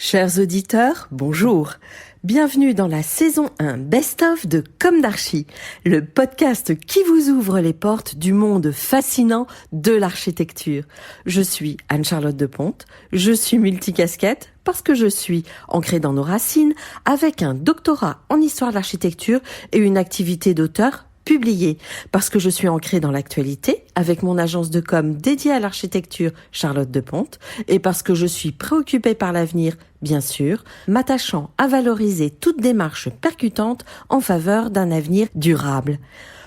Chers auditeurs, bonjour. Bienvenue dans la saison 1 Best-of de Comme d'Archi, le podcast qui vous ouvre les portes du monde fascinant de l'architecture. Je suis Anne-Charlotte Deponte, je suis multicasquette parce que je suis ancrée dans nos racines avec un doctorat en histoire de l'architecture et une activité d'auteur publiée, parce que je suis ancrée dans l'actualité avec mon agence de com dédiée à l'architecture Charlotte Deponte et parce que je suis préoccupée par l'avenir, bien sûr, m'attachant à valoriser toute démarche percutante en faveur d'un avenir durable.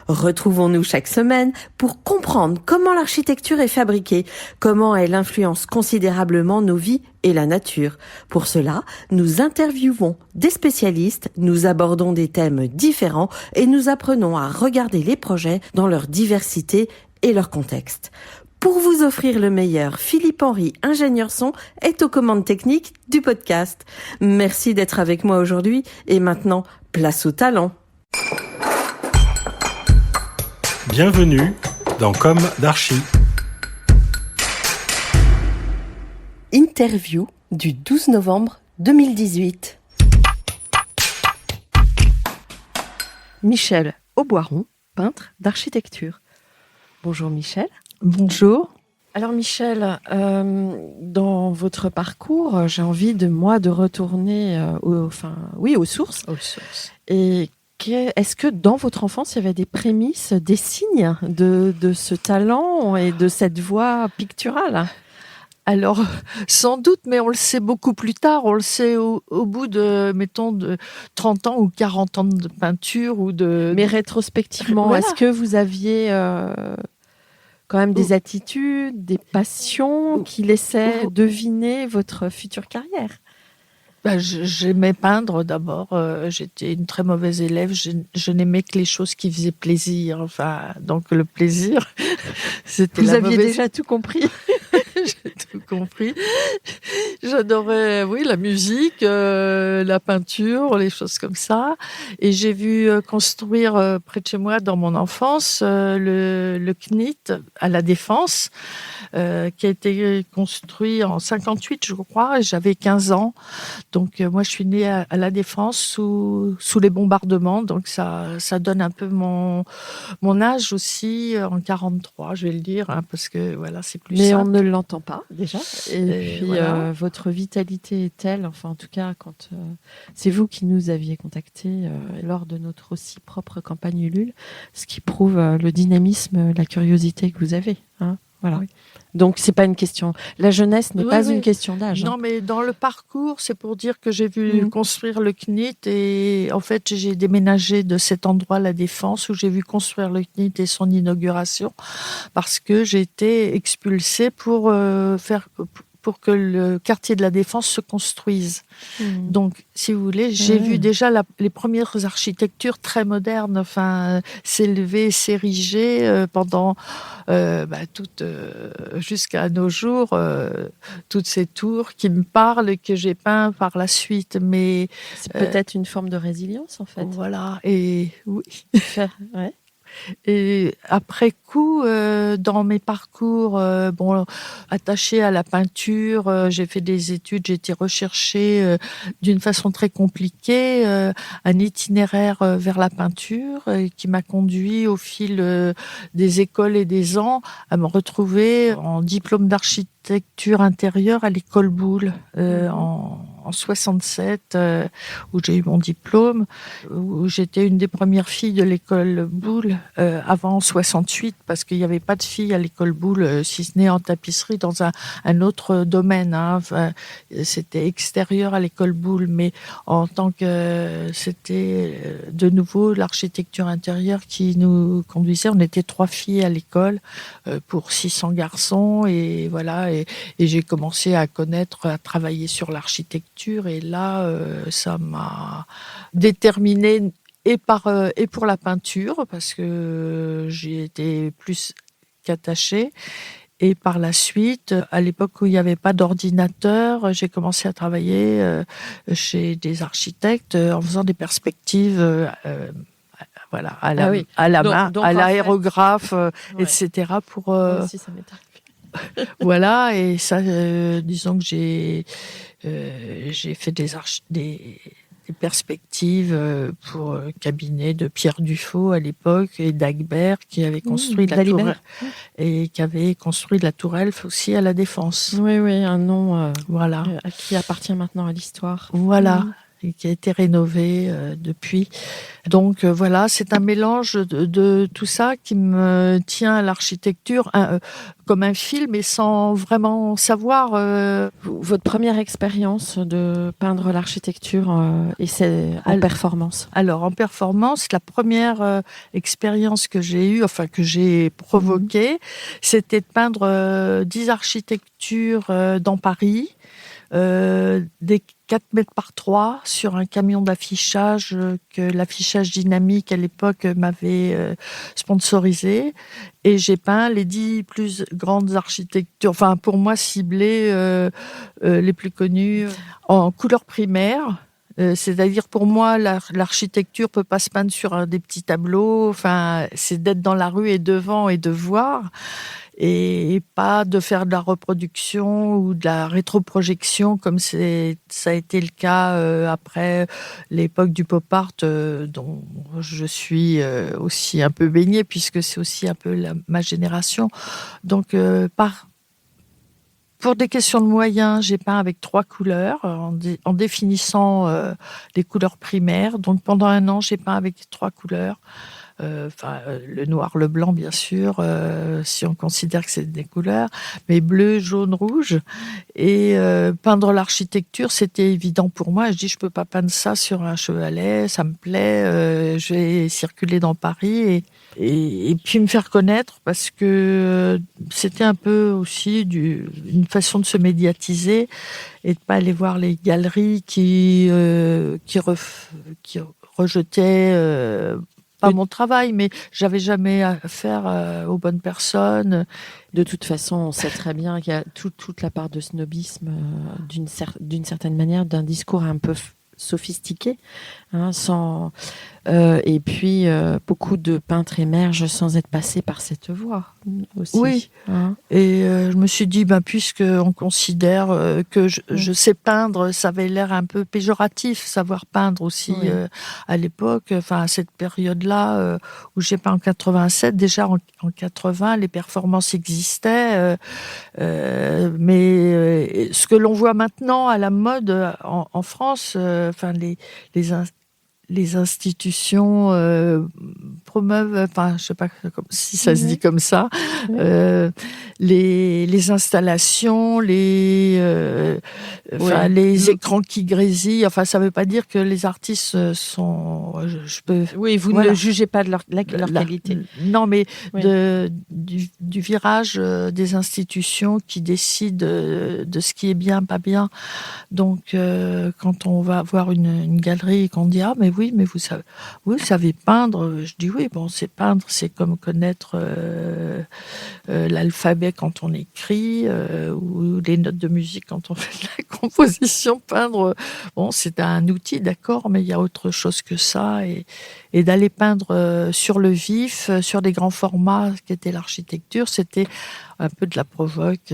Retrouvons-nous chaque semaine pour comprendre comment l'architecture est fabriquée, comment elle influence considérablement nos vies et la nature. Pour cela, nous interviewons des spécialistes, nous abordons des thèmes différents et nous apprenons à regarder les projets dans leur diversité et leur contexte. Pour vous offrir le meilleur, Philippe Henry, ingénieur son, est aux commandes techniques du podcast. Merci d'être avec moi aujourd'hui et maintenant, place au talent. Bienvenue dans Comme d'Archi. Interview du 12 novembre 2018. Michel Auboiron, peintre d'architecture. Bonjour Michel. Bonjour. Alors Michel, dans votre parcours, j'ai envie de retourner aux sources. Et est-ce que dans votre enfance, il y avait des prémices, des signes de ce talent et de cette voix picturale ? Alors, sans doute, mais on le sait beaucoup plus tard. On le sait au bout de, mettons, de 30 ans ou 40 ans de peinture ou de... Mais rétrospectivement, Voilà. Est-ce que vous aviez quand même des attitudes, des passions qui laissaient deviner votre future carrière ? J'aimais peindre d'abord. J'étais une très mauvaise élève. Je n'aimais que les choses qui faisaient plaisir. Enfin, donc le plaisir, c'était Vous la aviez mauvaise... déjà tout compris. J'ai tout compris. J'adorais, la musique, la peinture, les choses comme ça. Et j'ai vu construire près de chez moi, dans mon enfance, le CNIT à La Défense, qui a été construit en 58, je crois, et j'avais 15 ans. Donc, moi, je suis née à La Défense sous les bombardements. Donc, ça donne un peu mon âge aussi, en 43, je vais le dire, hein, parce que, voilà, c'est plus Mais simple. on ne l'entend pas, déjà. Et puis, voilà. votre vitalité est telle, enfin, en tout cas, quand c'est vous qui nous aviez contactés lors de notre aussi propre campagne Ulule, ce qui prouve le dynamisme, la curiosité que vous avez, hein. Voilà. Oui. Donc, c'est pas une question. La jeunesse n'est pas une question d'âge. Non, mais dans le parcours, c'est pour dire que j'ai vu construire le CNIT et en fait, j'ai déménagé de cet endroit, La Défense, où j'ai vu construire le CNIT et son inauguration parce que j'ai été expulsée pour que le quartier de La Défense se construise. Donc, si vous voulez, j'ai vu déjà les premières architectures très modernes, enfin, s'élever, s'ériger pendant jusqu'à nos jours, toutes ces tours qui me parlent et que j'ai peint par la suite. Mais c'est peut-être une forme de résilience, en fait. Voilà. Et oui. Ouais. Et après coup, dans mes parcours, attachés à la peinture, j'ai fait des études, j'ai été rechercher d'une façon très compliquée un itinéraire vers la peinture qui m'a conduit au fil des écoles et des ans à me retrouver en diplôme d'architecture intérieure à l'école Boulle en 67, où j'ai eu mon diplôme, où j'étais une des premières filles de l'école Boulle avant 68, parce qu'il n'y avait pas de filles à l'école Boulle, si ce n'est en tapisserie, dans un autre domaine. Hein. Enfin, c'était extérieur à l'école Boulle, mais en tant que c'était de nouveau l'architecture intérieure qui nous conduisait. On était 3 filles à l'école pour 600 garçons, et voilà. Et j'ai commencé à travailler sur l'architecture. Et là, ça m'a déterminée et pour la peinture, parce que j'y étais plus qu'attachée. Et par la suite, à l'époque où il n'y avait pas d'ordinateur, j'ai commencé à travailler chez des architectes en faisant des perspectives à la main, à l'aérographe, etc. pour... Moi aussi, ça m'est arrivé. Voilà, et ça, disons que j'ai fait des perspectives pour cabinet de Pierre Dufaux à l'époque et d'Agbert qui avait construit la tour Dalibert. et qui avait construit la Tour Eiffel aussi à la Défense. Oui, un nom Voilà. qui appartient maintenant à l'histoire. Voilà. Et qui a été rénové depuis. Donc voilà, c'est un mélange de tout ça qui me tient à l'architecture comme un fil, mais sans vraiment savoir. Votre première expérience de peindre l'architecture et c'est en performance. Alors en performance, la première expérience que j'ai eue, enfin que j'ai provoquée, c'était de peindre 10 architectures dans Paris. Des 4 mètres par 3 sur un camion d'affichage que l'affichage dynamique à l'époque m'avait sponsorisé, et j'ai peint les 10 plus grandes architectures, enfin pour moi ciblées, les plus connues en couleur primaire. C'est-à-dire pour moi l'architecture peut pas se peindre sur des petits tableaux, enfin c'est d'être dans la rue et devant et de voir, et pas de faire de la reproduction ou de la rétroprojection comme ça a été le cas après l'époque du pop art, dont je suis aussi un peu baignée puisque c'est aussi un peu ma génération. Donc pour des questions de moyens, j'ai peint avec 3 couleurs en définissant les couleurs primaires. Donc pendant un an, j'ai peint avec 3 couleurs. Le noir, le blanc, bien sûr, si on considère que c'est des couleurs, mais bleu, jaune, rouge. Et peindre l'architecture, c'était évident pour moi. Je dis, je peux pas peindre ça sur un chevalet, ça me plaît. Je vais circuler dans Paris et puis me faire connaître, parce que c'était un peu aussi une façon de se médiatiser et de pas aller voir les galeries qui rejetaient pas mon travail, mais j'avais jamais affaire aux bonnes personnes. De toute façon, on sait très bien qu'il y a toute la part de snobisme, d'une certaine manière, d'un discours un peu sophistiqué, hein, et puis beaucoup de peintres émergent sans être passés par cette voie aussi. Oui, hein. Et je me suis dit, puisque on considère que je sais peindre, ça avait l'air un peu péjoratif, savoir peindre aussi à l'époque, enfin à cette période-là où j'ai peint en 87. Déjà en 80, les performances existaient, mais ce que l'on voit maintenant à la mode en France, les institutions promeuvent, enfin je sais pas si ça se dit comme ça, les installations, les écrans qui grésillent. Enfin, ça veut pas dire que les artistes sont. Oui, vous ne jugez pas de leur qualité. Non, mais du virage des institutions qui décident de ce qui est bien, pas bien. Donc, quand on va voir une galerie et qu'on dit mais oui, mais vous savez peindre. Je dis oui, c'est peindre, c'est comme connaître l'alphabet quand on écrit ou les notes de musique quand on fait de la composition. Peindre, c'est un outil, d'accord, mais il y a autre chose que ça, et d'aller peindre sur le vif, sur des grands formats qui étaient l'architecture, c'était un peu de la provoque.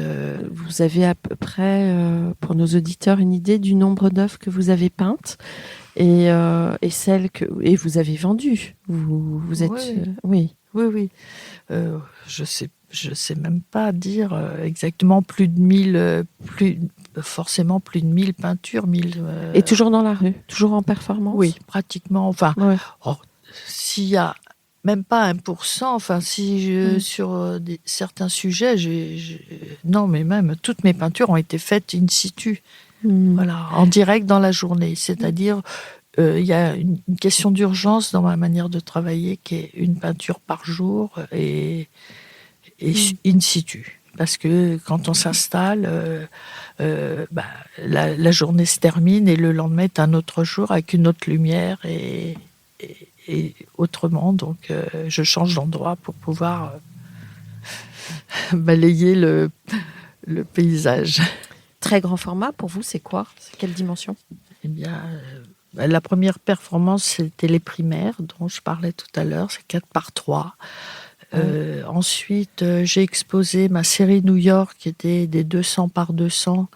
Vous avez à peu près, pour nos auditeurs, une idée du nombre d'œuvres que vous avez peintes et celles que vous avez vendues. Vous êtes oui. Je sais même pas dire exactement plus de 1000 peintures, 1000. Et toujours dans la rue, toujours en performance. Oui, pratiquement. Enfin, s'il y a même pas 1%, enfin sur certains sujets, non, mais même toutes mes peintures ont été faites in situ, voilà, en direct dans la journée. C'est-à-dire, il y a une question d'urgence dans ma manière de travailler, qui est une peinture par jour et in situ. Parce que quand on s'installe, la journée se termine et le lendemain est un autre jour avec une autre lumière et autrement. Donc, je change d'endroit pour pouvoir balayer le paysage. Très grand format, pour vous, c'est quoi ? C'est quelle dimension ? Eh bien, la première performance, c'était les primaires, dont je parlais tout à l'heure. C'est 4 par 3. Ensuite, j'ai exposé ma série New York, qui était des 200 par 200,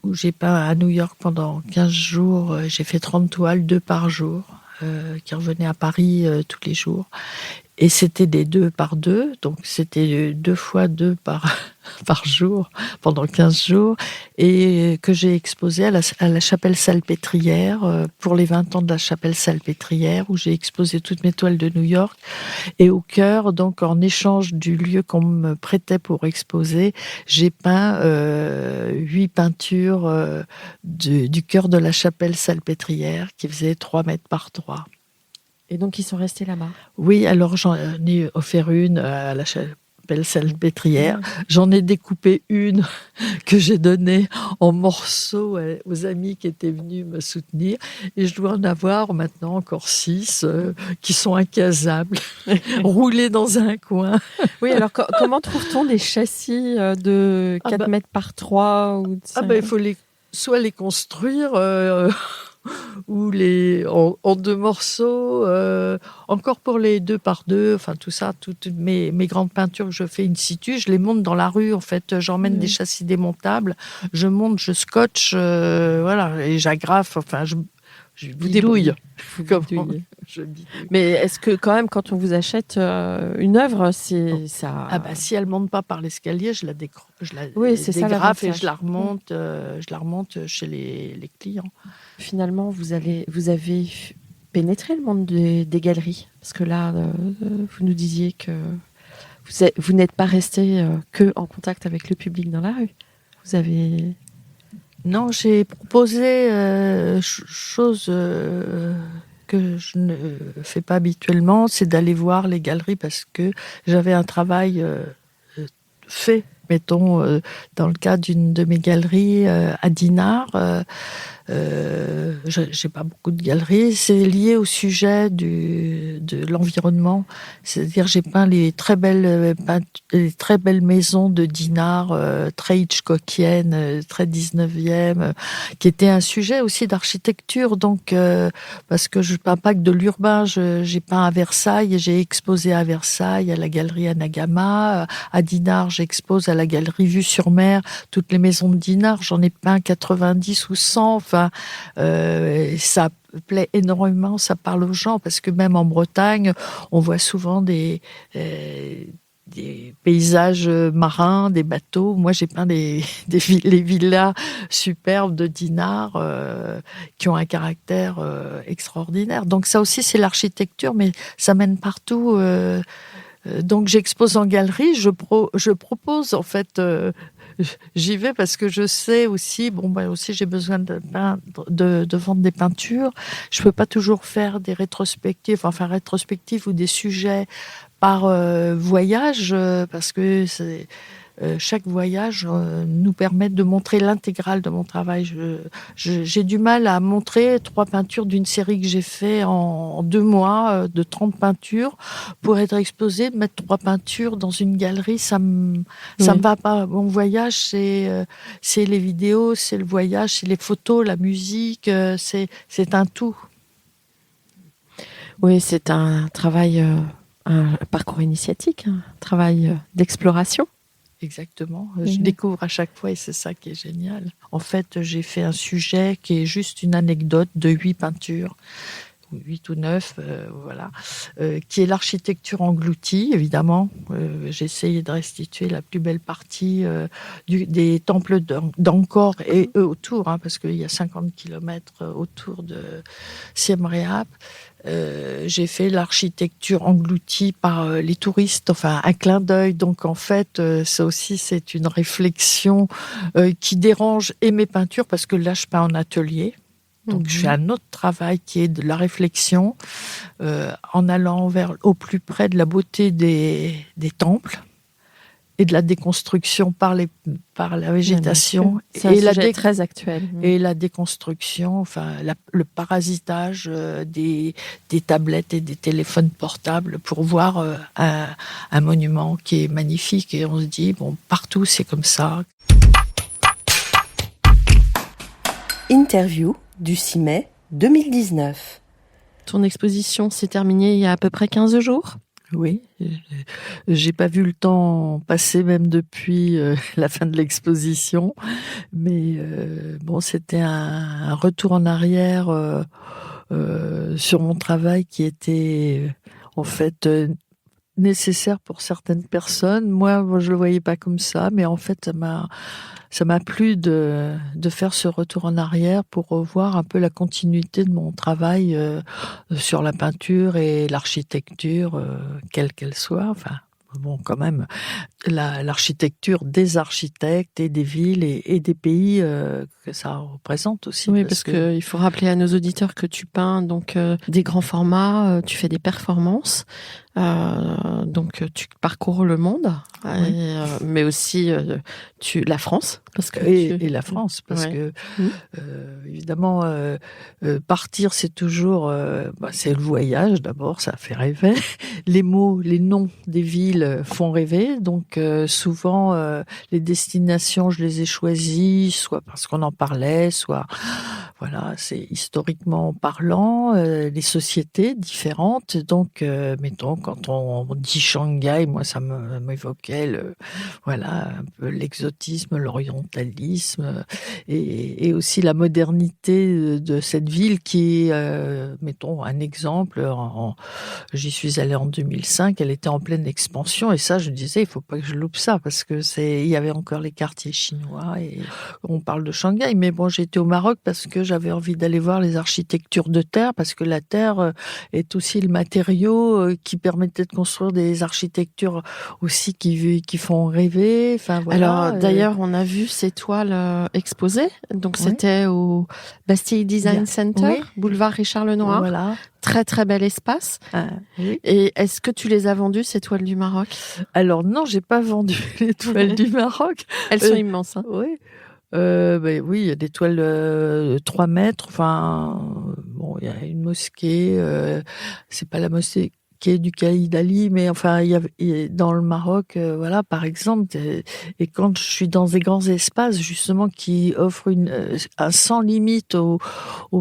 où j'ai peint à New York pendant 15 jours. J'ai fait 30 toiles, 2 par jour, qui revenaient à Paris tous les jours. Et c'était des 2 par 2, donc c'était 2 fois 2 par jour, pendant 15 jours, et que j'ai exposé à la chapelle Salpêtrière, pour les 20 ans de la chapelle Salpêtrière, où j'ai exposé toutes mes toiles de New York. Et au cœur, donc en échange du lieu qu'on me prêtait pour exposer, j'ai peint 8 peintures du cœur de la chapelle Salpêtrière, qui faisait 3 mètres par 3. Et donc, ils sont restés là-bas. Oui, alors j'en ai offert une à la chapelle Salpêtrière. J'en ai découpé une que j'ai donnée en morceaux aux amis qui étaient venus me soutenir. Et je dois en avoir maintenant encore 6 qui sont incasables, roulés dans un coin. Oui, alors comment trouve-t-on des châssis de 4 mètres par 3 ou il faut soit les construire... ou en 2 morceaux, encore pour les 2 par 2, enfin tout ça, toutes mes grandes peintures que je fais in situ, je les monte dans la rue, en fait, j'emmène des châssis démontables, je monte, je scotche, voilà, et j'agrafe, enfin je bidouille. Je bidouille. Mais est-ce que quand même, quand on vous achète une œuvre, c'est ça... Ah bah si elle monte pas par l'escalier, je la dégrafe et je la remonte chez les clients. Finalement, vous avez pénétré le monde des galeries, parce que là, vous nous disiez que vous n'êtes pas resté que en contact avec le public dans la rue. Vous avez... Non, j'ai proposé chose que je ne fais pas habituellement, c'est d'aller voir les galeries, parce que j'avais un travail fait, mettons, dans le cas d'une de mes galeries à Dinard. J'ai pas beaucoup de galeries. C'est lié au sujet de l'environnement. C'est-à-dire, j'ai peint les très belles maisons de Dinard, très hitchcockiennes, très 19e, qui était un sujet aussi d'architecture. Donc, parce que je peins pas que de l'urbain, j'ai peint à Versailles, j'ai exposé à Versailles, à la galerie Anagama. À Dinard, j'expose à la galerie Vue sur Mer, toutes les maisons de Dinard. J'en ai peint 90 ou 100. Enfin, ça plaît énormément, ça parle aux gens, parce que même en Bretagne, on voit souvent des paysages marins, des bateaux. Moi, j'ai peint les villas superbes de Dinard qui ont un caractère extraordinaire. Donc ça aussi, c'est l'architecture, mais ça mène partout. Donc j'expose en galerie, je propose en fait... J'y vais parce que je sais aussi, aussi j'ai besoin de vendre des peintures. Je peux pas toujours faire des rétrospectives ou des sujets par voyage, parce que chaque voyage nous permet de montrer l'intégrale de mon travail. J'ai du mal à montrer 3 peintures d'une série que j'ai fait en 2 mois, de 30 peintures, pour être exposée, de mettre 3 peintures dans une galerie, ça me va pas. Mon voyage, c'est les vidéos, c'est le voyage, c'est les photos, la musique, c'est un tout. Oui, c'est un travail, un parcours initiatique, un travail d'exploration. Exactement. Je découvre à chaque fois et c'est ça qui est génial. En fait, j'ai fait un sujet qui est juste une anecdote de 8 peintures, 8 ou 9, voilà, qui est l'architecture engloutie, évidemment. J'ai essayé de restituer la plus belle partie des temples d'Angkor et eux autour, parce qu'il y a 50 kilomètres autour de Siem Reap. J'ai fait l'architecture engloutie par les touristes, enfin un clin d'œil. Donc en fait, ça aussi c'est une réflexion qui dérange et mes peintures, parce que là je peins en atelier. Donc je fais un autre travail qui est de la réflexion, en allant au plus près de la beauté des temples et de la déconstruction par la végétation. C'est un sujet très actuel. Et la déconstruction, enfin le parasitage des tablettes et des téléphones portables pour voir un monument qui est magnifique. Et on se dit, partout c'est comme ça. Interview du 6 mai 2019. Ton exposition s'est terminée il y a à peu près 15 jours ? Oui, j'ai pas vu le temps passer même depuis la fin de l'exposition, mais bon, c'était un retour en arrière sur mon travail qui était en fait nécessaire pour certaines personnes. Moi, je le voyais pas comme ça, mais en fait, ça m'a plu de faire ce retour en arrière pour revoir un peu la continuité de mon travail sur la peinture et l'architecture, quelle qu'elle soit. Enfin, bon, quand même, l'architecture des architectes et des villes et des pays que ça représente aussi. Oui, parce que il faut rappeler à nos auditeurs que tu peins donc des grands formats, tu fais des performances, donc tu parcours le monde, Oui. mais aussi la France, parce que Et la France, parce Ouais. que évidemment, partir, c'est toujours, c'est le voyage d'abord, ça fait rêver. Les mots, les noms des villes font rêver, donc souvent les destinations, je les ai choisies, soit parce qu'on en parlait, soit voilà, c'est historiquement parlant, les sociétés différentes. Donc, mettons, quand on dit Shanghai, moi, ça m'évoquait voilà, un peu l'exotisme, l'orientalisme et aussi la modernité de cette ville qui est, mettons, un exemple. J'y suis allée en 2005, elle était en pleine expansion et ça, je me disais, il faut pas que je loupe ça parce que il y avait encore les quartiers chinois et on parle de Shanghai. Mais bon, j'étais au Maroc parce que j'avais envie d'aller voir les architectures de terre parce que la terre est aussi le matériau qui permettait de construire des architectures aussi qui font rêver. Enfin, voilà. Alors d'ailleurs, on a vu ces toiles exposées. Donc Oui. c'était au Bastille Design Center, Oui. boulevard Richard Lenoir. Voilà. Très très bel espace. Oui. Et est-ce que tu les as vendues, ces toiles du Maroc? Alors non, j'ai pas vendu les toiles du Maroc. Elles sont immenses. Hein. Oui. Oui, il y a des toiles 3 mètres. Enfin, bon, il y a une mosquée. C'est pas la mosquée du Caïd Ali, mais enfin, il y a dans le Maroc, voilà, par exemple. Et quand je suis dans des grands espaces, justement, qui offrent un sans limite au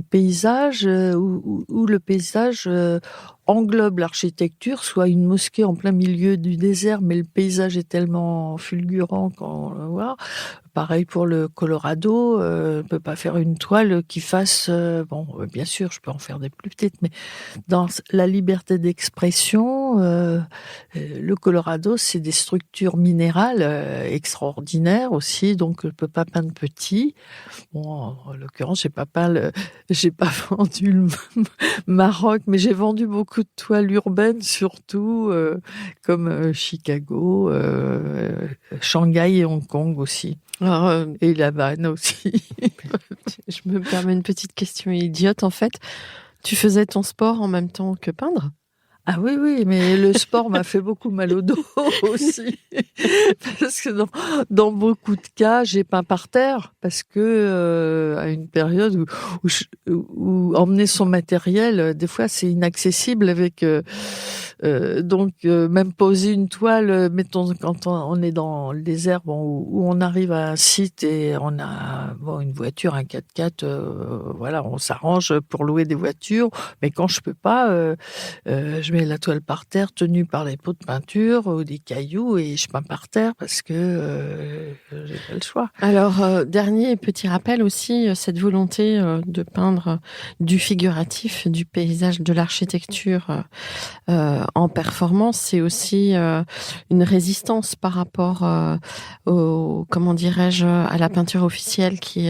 paysage, où le paysage englobe l'architecture, soit une mosquée en plein milieu du désert, mais le paysage est tellement fulgurant qu'on le voit. Pareil pour le Colorado, on peut pas faire une toile qui fasse, bien sûr, je peux en faire des plus petites, mais dans la liberté d'expression, le Colorado, c'est des structures minérales extraordinaires aussi, donc je peux pas peindre petit. Bon, en l'occurrence, j'ai pas vendu le Maroc, mais j'ai vendu beaucoup de toiles urbaines, surtout comme Chicago, Shanghai et Hong Kong aussi. Alors, Et La Havane aussi. je me permets une petite question idiote en fait. Tu faisais ton sport en même temps que peindre? Ah oui, mais le sport m'a fait beaucoup mal au dos aussi. Parce que dans beaucoup de cas, j'ai peint par terre parce que à une période où emmener son matériel, des fois c'est inaccessible avec donc même poser une toile, mettons quand on est dans le désert, où on arrive à un site et on a une voiture, un 4x4, voilà, on s'arrange pour louer des voitures, mais quand je peux pas, je mets la toile par terre tenue par les pots de peinture ou des cailloux et je peins par terre parce que j'ai pas le choix. Alors, dernier petit rappel aussi, cette volonté de peindre du figuratif, du paysage, de l'architecture en performance, c'est aussi une résistance par rapport comment dirais-je, à la peinture officielle qui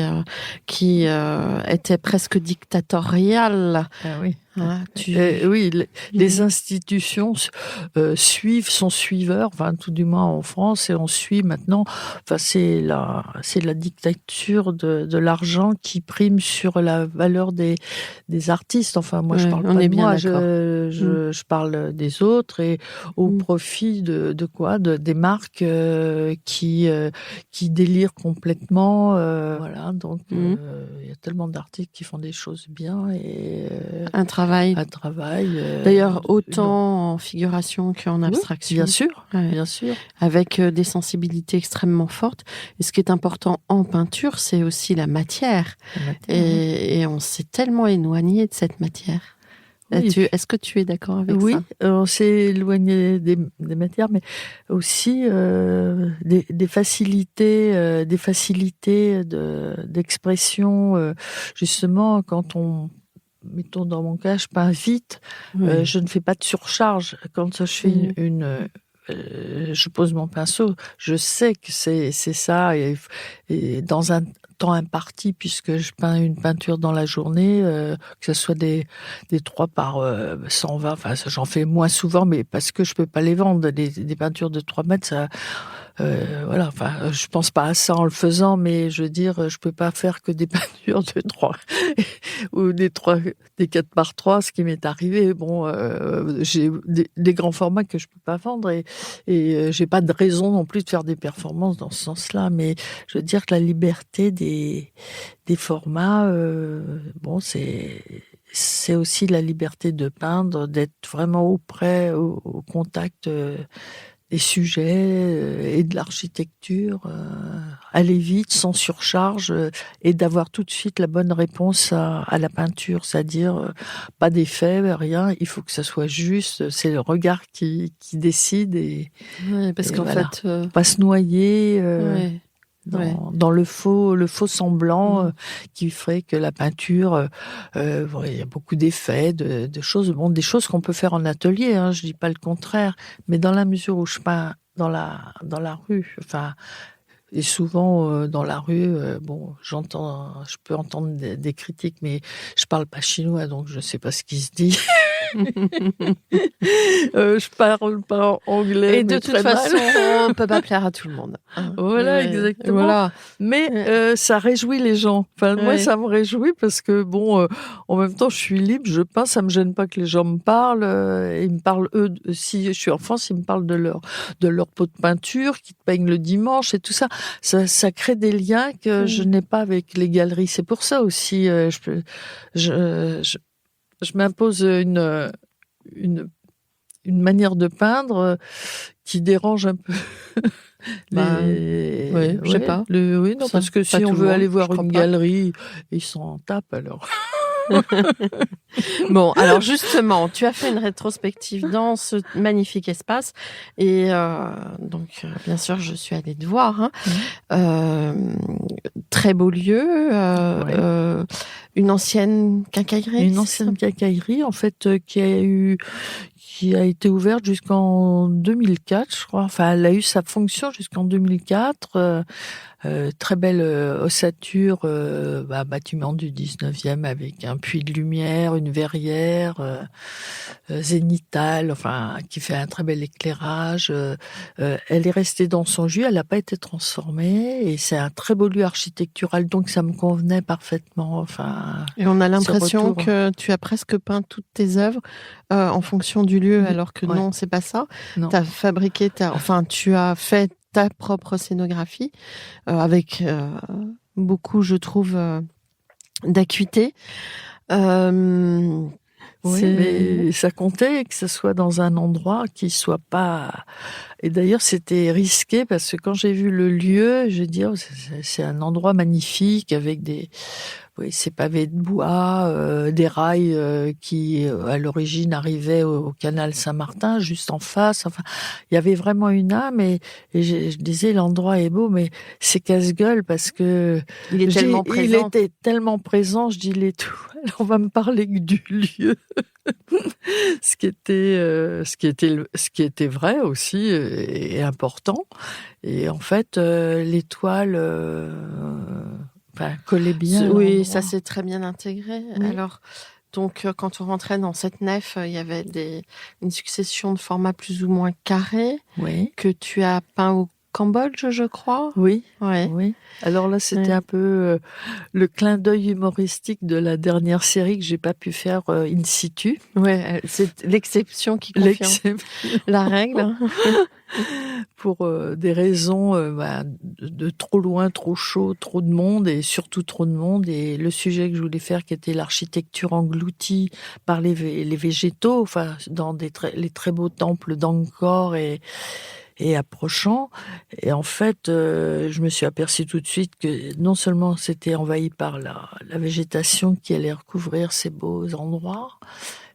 était presque dictatoriale. Ah oui. Hein, Oui, les institutions sont suiveurs, enfin tout du moins en France, et on suit maintenant. Enfin, c'est la dictature de l'argent qui prime sur la valeur des artistes. Enfin, moi, je parle pas de moi, je parle des autres et au profit de quoi, des marques qui délirent complètement. Voilà, donc il y a tellement d'artistes qui font des choses bien et un travail. D'ailleurs, autant en figuration qu'en abstraction. Bien sûr, ouais. Bien sûr. Avec des sensibilités extrêmement fortes. Et ce qui est important en peinture, c'est aussi la matière. Et on s'est tellement éloigné de cette matière. Oui. Est-ce que tu es d'accord avec Oui, ça? on s'est éloigné des matières, mais aussi des facilités, d'expression. Justement, quand mettons dans mon cas, je peins vite, Oui. je ne fais pas de surcharge. Quand je fais je pose mon pinceau, je sais que c'est ça, et dans un temps imparti, puisque je peins une peinture dans la journée, que ce soit des 3 par 120, enfin j'en fais moins souvent, mais parce que je peux pas les vendre. Des peintures de 3 mètres, ça, voilà, enfin je pense pas à ça en le faisant, mais je veux dire, je peux pas faire que des peintures de 3 ou des 4 par 3, ce qui m'est arrivé. Bon, j'ai des grands formats que je peux pas vendre, et j'ai pas de raison non plus de faire des performances dans ce sens-là, mais je veux dire que la liberté des formats, bon, c'est aussi la liberté de peindre, d'être vraiment au contact des sujets et de l'architecture, aller vite, sans surcharge, et d'avoir tout de suite la bonne réponse à la peinture, c'est-à-dire pas d'effet, rien, il faut que ça soit juste, c'est le regard qui décide, Ouais, parce qu'en voilà. fait, Pas se noyer ouais. dans le faux semblant qui ferait que la peinture, il y a beaucoup d'effets, de choses, bon, des choses qu'on peut faire en atelier, hein, je dis pas le contraire, mais dans la mesure où je peins dans la rue, enfin, et souvent dans la rue, bon, je peux entendre des critiques, mais je parle pas chinois, donc je sais pas ce qui se dit. Je parle pas anglais, Et de mais toute très mal. façon, on peut pas plaire à tout le monde. Hein. Voilà, Ouais, exactement. Voilà. Mais ça réjouit les gens. Enfin, moi, Ouais. ça me réjouit parce que, bon, en même temps, je suis libre, je peins, ça me gêne pas que les gens me parlent. Ils me parlent, eux, si je suis en France, ils me parlent de leur pot de peinture, qu'ils peignent le dimanche et tout ça. Ça crée des liens que je n'ai pas avec les galeries. C'est pour ça aussi, je m'impose une manière de peindre qui dérange un peu ouais, je sais pas. Oui, non, Ça, parce que pas si tout on le veut monde, aller je voir crois une pas. galerie, ils s'en tapent alors. Bon, alors justement, tu as fait une rétrospective dans ce magnifique espace, et donc bien sûr, je suis allée te voir. Hein. Très beau lieu, une ancienne quincaillerie. Une ancienne quincaillerie, en fait, qui a été ouverte jusqu'en 2004, je crois. Enfin, elle a eu sa fonction jusqu'en 2004. Très belle ossature, bâtiment du 19e avec un puits de lumière, une verrière zénithale, enfin, qui fait un très bel éclairage. Elle est restée dans son jus, elle n'a pas été transformée, et c'est un très beau lieu architectural, donc ça me convenait parfaitement. Enfin, Et on a l'impression retour. que tu as presque peint toutes tes œuvres en fonction du lieu, alors que Ouais. non, c'est pas ça. Non. Tu as fabriqué, tu as fait ta propre scénographie avec beaucoup, je trouve, d'acuité. Oui, mais ça comptait que ce soit dans un endroit qui soit pas. Et d'ailleurs, c'était risqué parce que quand j'ai vu le lieu, je veux dire, c'est un endroit magnifique avec ces pavés de bois, des rails qui, à l'origine, arrivaient au canal Saint-Martin, juste en face. Enfin, il y avait vraiment une âme, et je disais, l'endroit est beau, mais c'est casse-gueule parce que Il est tellement présent. Il était tellement présent. Je dis, l'étoile, on va me parler que du lieu. Ce qui était vrai aussi et important. Et en fait, l'étoile collait bien. Oui, ça s'est très bien intégré. Oui. Alors, donc, quand on rentrait dans cette nef, il y avait une succession de formats plus ou moins carrés Oui. que tu as peint au Cambodge, je crois. Oui. Ouais. Oui. Alors là, c'était un peu le clin d'œil humoristique de la dernière série que j'ai pas pu faire in situ. Ouais, c'est l'exception qui confirme la règle. Hein. Pour des raisons de trop loin, trop chaud, trop de monde, et surtout trop de monde. Et le sujet que je voulais faire, qui était l'architecture engloutie par les végétaux, enfin, dans les très beaux temples d'Angkor et approchant. Et en fait, je me suis aperçue tout de suite que non seulement c'était envahi par la végétation qui allait recouvrir ces beaux endroits,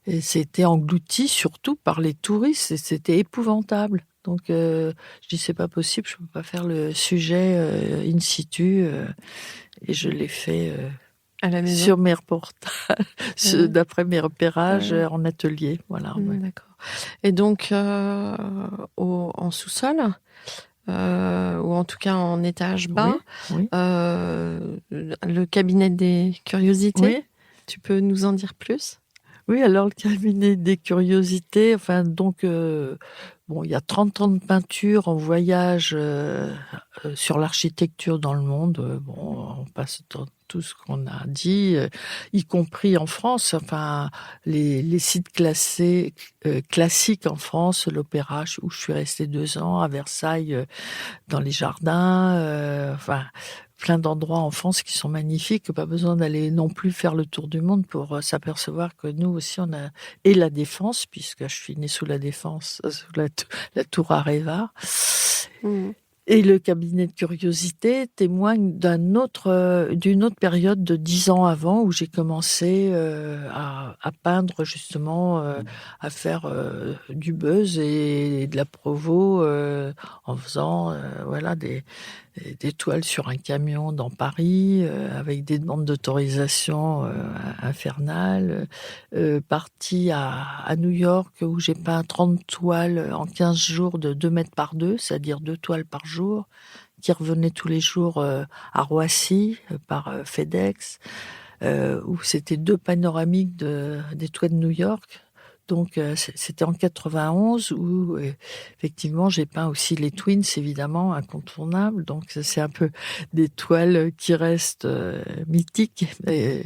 Et c'était englouti surtout par les touristes et c'était épouvantable. Donc je dis c'est pas possible, je peux pas faire le sujet in situ et je l'ai fait À la maison. sur mes reportages, d'après mes repérages en atelier. Voilà. Ouais. D'accord. Et donc, en sous-sol, ou en tout cas en étage bas, Oui. le cabinet des curiosités, Oui. tu peux nous en dire plus? Oui, alors le cabinet des curiosités, enfin donc il y a 30 ans de peinture en voyage sur l'architecture dans le monde. On passe dans tout ce qu'on a dit, y compris en France. Enfin, les sites classés classiques en France, l'Opéra où je suis restée 2 ans, à Versailles dans les jardins. Plein d'endroits en France qui sont magnifiques, pas besoin d'aller non plus faire le tour du monde pour s'apercevoir que nous aussi on a et la Défense, puisque je suis née sous la Défense, sous la tour Areva. Et le cabinet de curiosité témoigne d'une autre période de 10 ans avant où j'ai commencé à peindre justement, à faire du buzz et de la provo en faisant des toiles sur un camion dans Paris avec des demandes d'autorisation infernales. Partie à New York où j'ai peint 30 toiles en 15 jours de 2 mètres par 2, c'est-à-dire 2 toiles par jour, qui revenaient tous les jours à Roissy par FedEx, où c'était 2 panoramiques des toits de New York. Donc c'était en 91 où effectivement j'ai peint aussi les Twins, évidemment incontournables. Donc c'est un peu des toiles qui restent mythiques et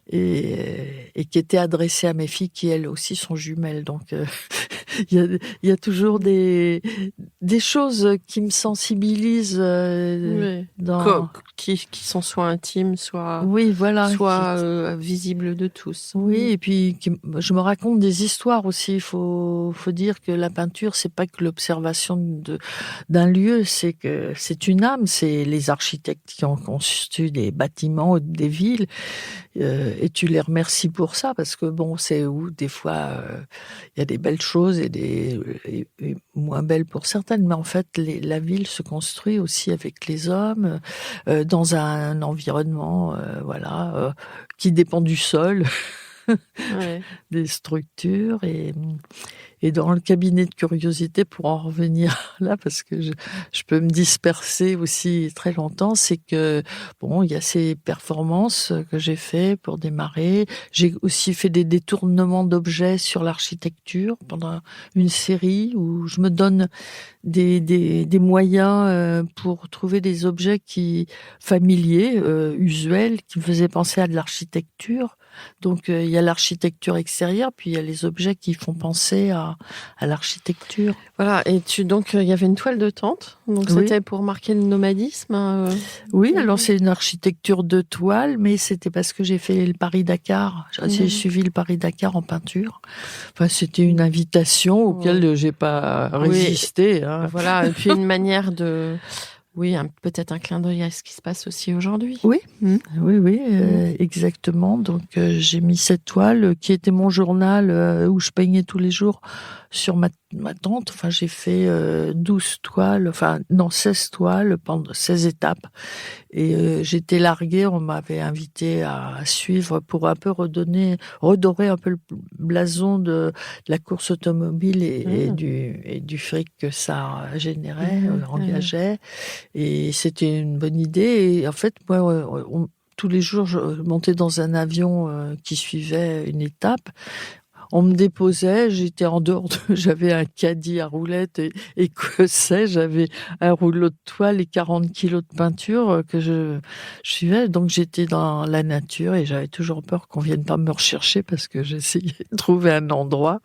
qui étaient adressées à mes filles qui elles aussi sont jumelles. Donc il y a toujours des choses qui me sensibilisent qui sont soit intimes, soit visibles de tous. Oui, et puis je me raconte des histoires aussi. Il faut dire que la peinture, c'est pas que l'observation d'un lieu, c'est que c'est une âme. C'est les architectes qui ont conçu des bâtiments, des villes, et tu les remercies pour ça parce que c'est où des fois il y a des belles choses et moins belles pour certaines, mais en fait la ville se construit aussi avec les hommes dans un environnement qui dépend du sol. Des structures et dans le cabinet de curiosité, pour en revenir là, parce que je peux me disperser aussi très longtemps, c'est que il y a ces performances que j'ai fait pour démarrer. J'ai aussi fait des détournements d'objets sur l'architecture pendant une série où je me donne des moyens pour trouver des objets familiers, usuels, qui me faisaient penser à de l'architecture. Donc il y a l'architecture extérieure, puis il y a les objets qui font penser à l'architecture. Voilà, et donc il y avait une toile de tente, donc c'était pour marquer le nomadisme. Oui, alors c'est une architecture de toile, mais c'était parce que j'ai fait le Paris-Dakar. J'ai suivi le Paris-Dakar en peinture. Enfin, c'était une invitation auquel j'ai pas résisté. Hein. Voilà, et puis une manière de... Oui, peut-être un clin d'œil à ce qui se passe aussi aujourd'hui. Oui, exactement. Donc j'ai mis cette toile qui était mon journal où je peignais tous les jours sur ma tente. Enfin, j'ai fait 16 toiles pendant 16 étapes. Et j'étais larguée, on m'avait invité à suivre pour un peu redorer un peu le blason de la course automobile et du fric que ça générait, engageait. Et c'était une bonne idée. Et en fait, moi, tous les jours, je montais dans un avion qui suivait une étape. On me déposait, j'étais j'avais un caddie à roulettes et que j'avais un rouleau de toile et 40 kilos de peinture que je suivais. Donc j'étais dans la nature et j'avais toujours peur qu'on vienne pas me rechercher parce que j'essayais de trouver un endroit.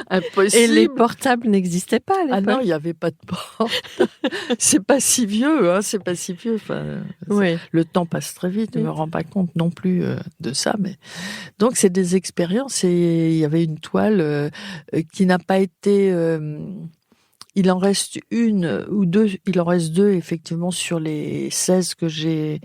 Impossible. Et les portables n'existaient pas à l'époque. Ah non, il n'y avait pas de portable. C'est pas si vieux, hein, c'est pas si vieux. Enfin, le temps passe très vite, je ne me rends pas compte non plus de ça. Mais donc c'est des expériences et il y avait une toile qui n'a pas été... il en reste une ou deux, il en reste 2 effectivement sur les 16 que j'ai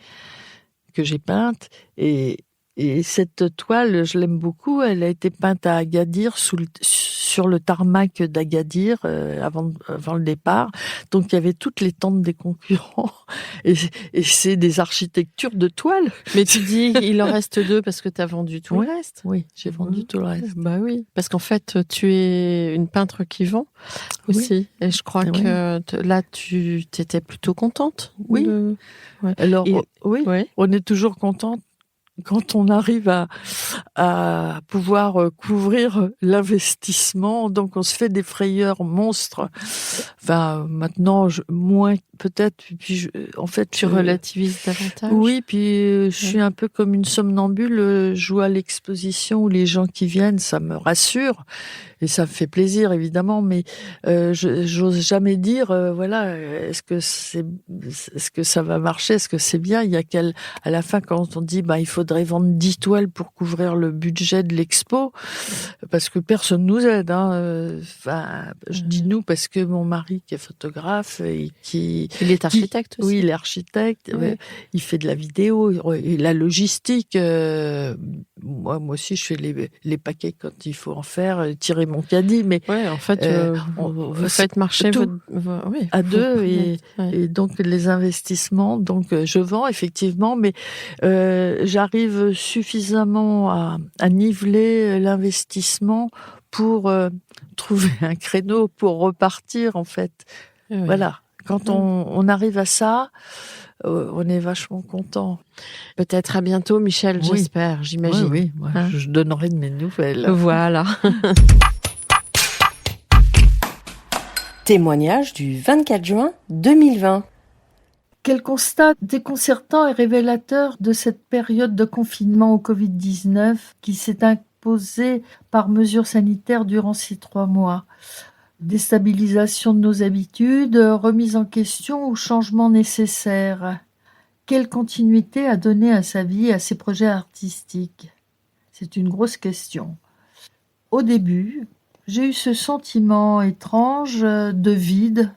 peintes et Et cette toile, je l'aime beaucoup. Elle a été peinte à Agadir, sur le tarmac d'Agadir, avant le départ. Donc, il y avait toutes les tentes des concurrents. Et c'est des architectures de toile. Mais tu dis qu'il en reste 2 parce que tu as vendu tout le reste. Oui, j'ai vendu tout le reste. Bah oui, parce qu'en fait, tu es une peintre qui vend aussi. Oui. Et je crois que là, tu étais plutôt contente. Oui. Ouais. Alors, oui, on est toujours contente quand on arrive à pouvoir couvrir l'investissement. Donc, on se fait des frayeurs monstres. Enfin, maintenant, moins peut-être. Puis, en fait, tu relativises davantage. Oui, puis je suis un peu comme une somnambule. Je vois l'exposition où les gens qui viennent, ça me rassure et ça me fait plaisir évidemment. Mais j'ose jamais dire, voilà, est-ce que ça va marcher, est-ce que c'est bien. Il y a à la fin, quand on dit, il faudrait vendre 10 toiles pour couvrir le budget de l'expo, parce que personne nous aide. Je dis nous parce que mon mari qui est photographe et il est architecte aussi. Oui, il est architecte. Oui. Il fait de la vidéo et la logistique. Moi aussi, je fais les paquets quand il faut en faire, tirer mon caddie. Mais en fait, vous faites marcher à deux et donc les investissements. Donc je vends effectivement, mais j'arrive suffisamment à niveler l'investissement pour trouver un créneau pour repartir en fait. Oui. Voilà. Quand on arrive à ça, on est vachement content. Peut-être à bientôt, Michel, j'espère, j'imagine. Oui, moi, je donnerai de mes nouvelles. Voilà. Témoignage du 24 juin 2020. Quel constat déconcertant et révélateur de cette période de confinement au Covid-19 qui s'est imposée par mesures sanitaires durant ces 3 mois. Déstabilisation de nos habitudes, remise en question ou changement nécessaire. Quelle continuité à donner à sa vie et à ses projets artistiques? C'est une grosse question. Au début, j'ai eu ce sentiment étrange de vide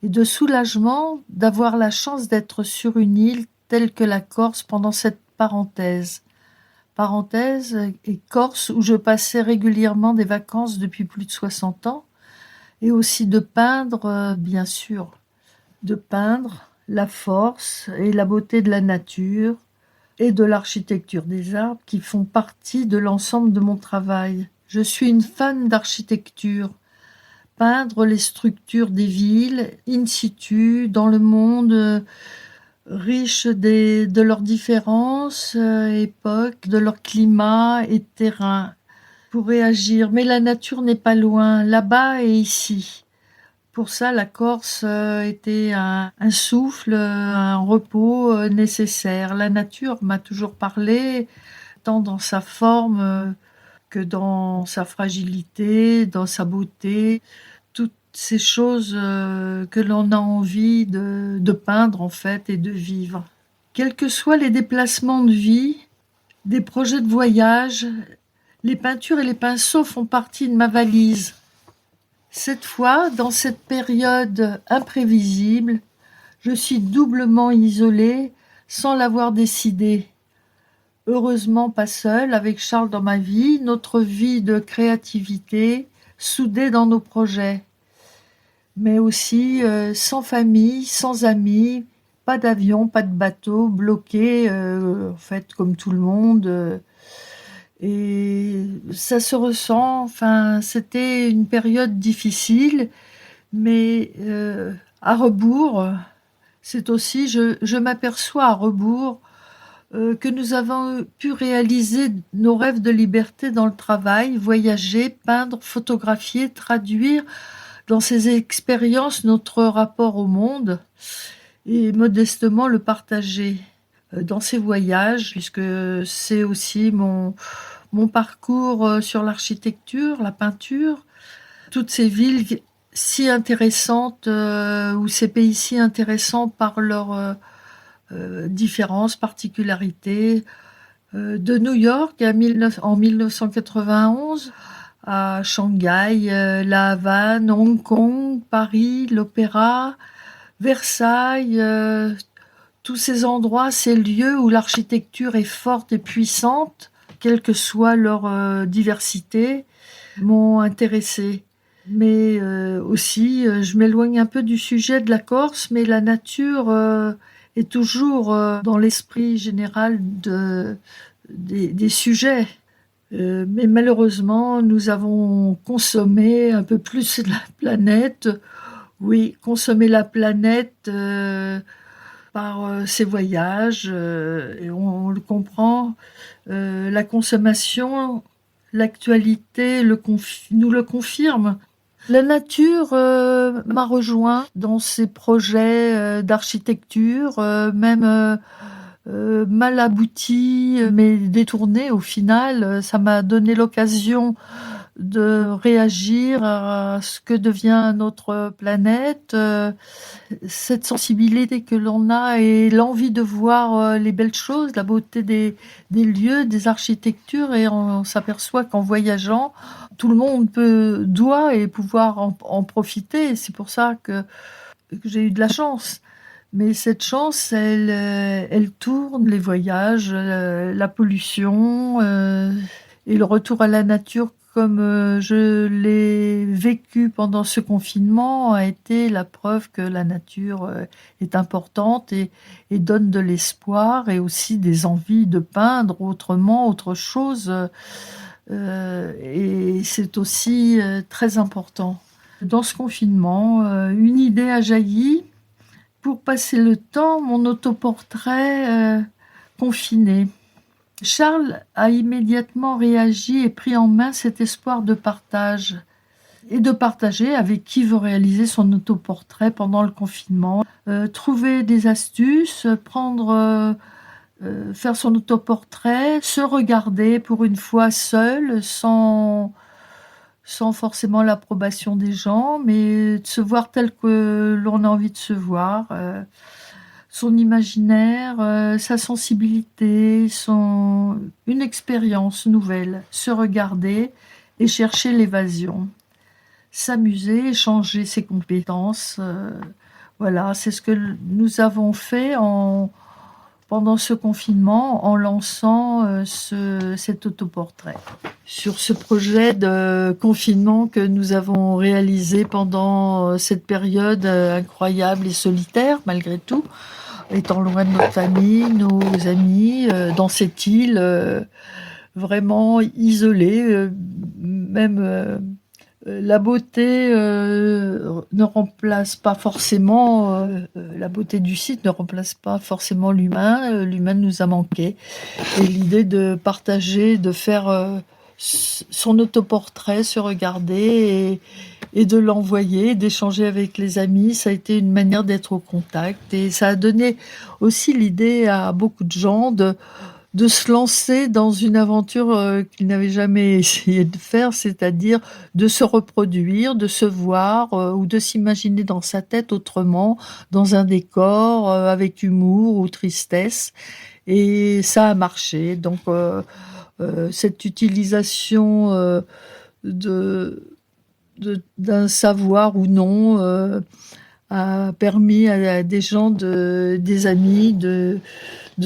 et de soulagement d'avoir la chance d'être sur une île telle que la Corse pendant cette parenthèse et Corse où je passais régulièrement des vacances depuis plus de 60 ans, et aussi de peindre, bien sûr, de peindre la force et la beauté de la nature et de l'architecture des arbres qui font partie de l'ensemble de mon travail. Je suis une fan d'architecture. Peindre les structures des villes in situ, dans le monde, riche de leurs différences, époques, de leur climat et terrain, pour réagir. Mais la nature n'est pas loin, là-bas et ici. Pour ça, la Corse était un souffle, un repos nécessaire. La nature m'a toujours parlé, tant dans sa forme que dans sa fragilité, dans sa beauté. Toutes ces choses que l'on a envie de peindre en fait et de vivre. Quels que soient les déplacements de vie, des projets de voyage, les peintures et les pinceaux font partie de ma valise. Cette fois, dans cette période imprévisible, je suis doublement isolée sans l'avoir décidé. Heureusement pas seule, avec Charles dans ma vie, notre vie de créativité, soudée dans nos projets. Mais aussi sans famille, sans amis, pas d'avion, pas de bateau, bloqué, en fait, comme tout le monde. Et ça se ressent, c'était une période difficile, mais à rebours, c'est aussi, je m'aperçois à rebours que nous avons pu réaliser nos rêves de liberté dans le travail, voyager, peindre, photographier, traduire dans ces expériences notre rapport au monde et modestement le partager dans ces voyages, puisque c'est aussi mon parcours sur l'architecture, la peinture, toutes ces villes si intéressantes ou ces pays si intéressants par leurs différences, particularités, de New York en 1991 à Shanghai, La Havane, Hong Kong, Paris, l'Opéra, Versailles, tous ces endroits, ces lieux où l'architecture est forte et puissante, quelle que soit leur diversité, m'ont intéressée. Mais aussi, je m'éloigne un peu du sujet de la Corse, mais la nature est toujours dans l'esprit général des sujets. Mais malheureusement, nous avons consommé un peu plus la planète. Oui, consommer la planète par ces voyages, et on le comprend. La consommation, l'actualité nous le confirme. La nature m'a rejoint dans ces projets d'architecture, même mal aboutis, mais détournés au final. Ça m'a donné l'occasion de réagir à ce que devient notre planète, cette sensibilité que l'on a et l'envie de voir les belles choses, la beauté des lieux, des architectures, et on s'aperçoit qu'en voyageant, tout le monde doit et pouvoir en profiter. C'est pour ça que j'ai eu de la chance. Mais cette chance, elle tourne, les voyages, la pollution et le retour à la nature comme je l'ai vécu pendant ce confinement a été la preuve que la nature est importante et donne de l'espoir et aussi des envies de peindre autrement, autre chose. Et c'est aussi très important. Dans ce confinement, une idée a jailli. Pour passer le temps, mon autoportrait confiné. Charles a immédiatement réagi et pris en main cet espoir de partage et de partager avec qui veut réaliser son autoportrait pendant le confinement. Trouver des astuces, faire son autoportrait, se regarder pour une fois seul, sans forcément l'approbation des gens, mais de se voir tel que l'on a envie de se voir. Son imaginaire, sa sensibilité, une expérience nouvelle, se regarder et chercher l'évasion, s'amuser, échanger ses compétences. Voilà, c'est ce que nous avons fait pendant ce confinement en lançant cet autoportrait. Sur ce projet de confinement que nous avons réalisé pendant cette période incroyable et solitaire malgré tout, étant loin de notre famille, nos amis, dans cette île vraiment isolée, même la beauté ne remplace pas forcément, la beauté du site ne remplace pas forcément l'humain. L'humain nous a manqué. Et l'idée de partager, de faire son autoportrait, se regarder et de l'envoyer, d'échanger avec les amis, ça a été une manière d'être au contact. Et ça a donné aussi l'idée à beaucoup de gens de se lancer dans une aventure qu'ils n'avaient jamais essayé de faire, c'est-à-dire de se reproduire, de se voir ou de s'imaginer dans sa tête autrement, dans un décor avec humour ou tristesse. Et ça a marché. Donc cette utilisation d'un savoir ou non a permis à des gens, des amis, de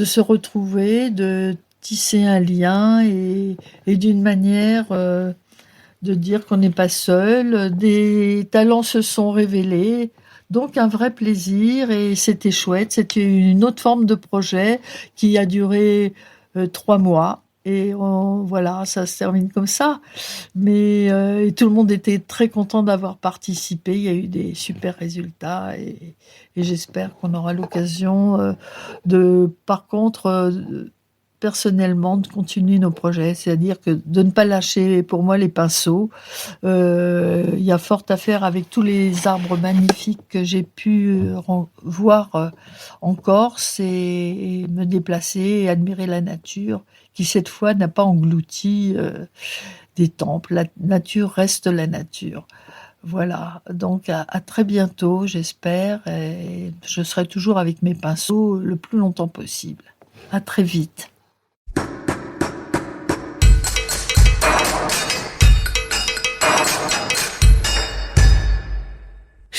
se retrouver, de tisser un lien et d'une manière de dire qu'on n'est pas seul. Des talents se sont révélés, donc un vrai plaisir et c'était chouette. C'était une autre forme de projet qui a duré 3 mois. Et voilà, ça se termine comme ça. Mais et tout le monde était très content d'avoir participé. Il y a eu des super résultats et j'espère qu'on aura l'occasion par contre, personnellement, de continuer nos projets. C'est-à-dire que de ne pas lâcher, pour moi, les pinceaux. Il y a fort à faire avec tous les arbres magnifiques que j'ai pu voir en Corse et me déplacer et admirer la nature, qui cette fois n'a pas englouti des temples. La nature reste la nature. Voilà, donc à très bientôt, j'espère, et je serai toujours avec mes pinceaux le plus longtemps possible. À très vite.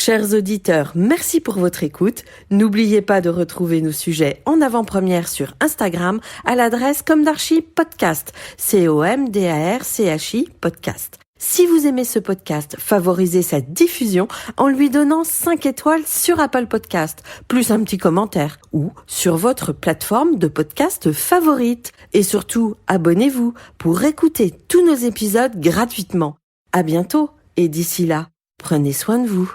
Chers auditeurs, merci pour votre écoute. N'oubliez pas de retrouver nos sujets en avant-première sur Instagram à l'adresse Comdarchi Podcast, COMDARCHI Podcast. Si vous aimez ce podcast, favorisez sa diffusion en lui donnant 5 étoiles sur Apple Podcast, plus un petit commentaire, ou sur votre plateforme de podcast favorite. Et surtout, abonnez-vous pour écouter tous nos épisodes gratuitement. À bientôt, et d'ici là, prenez soin de vous.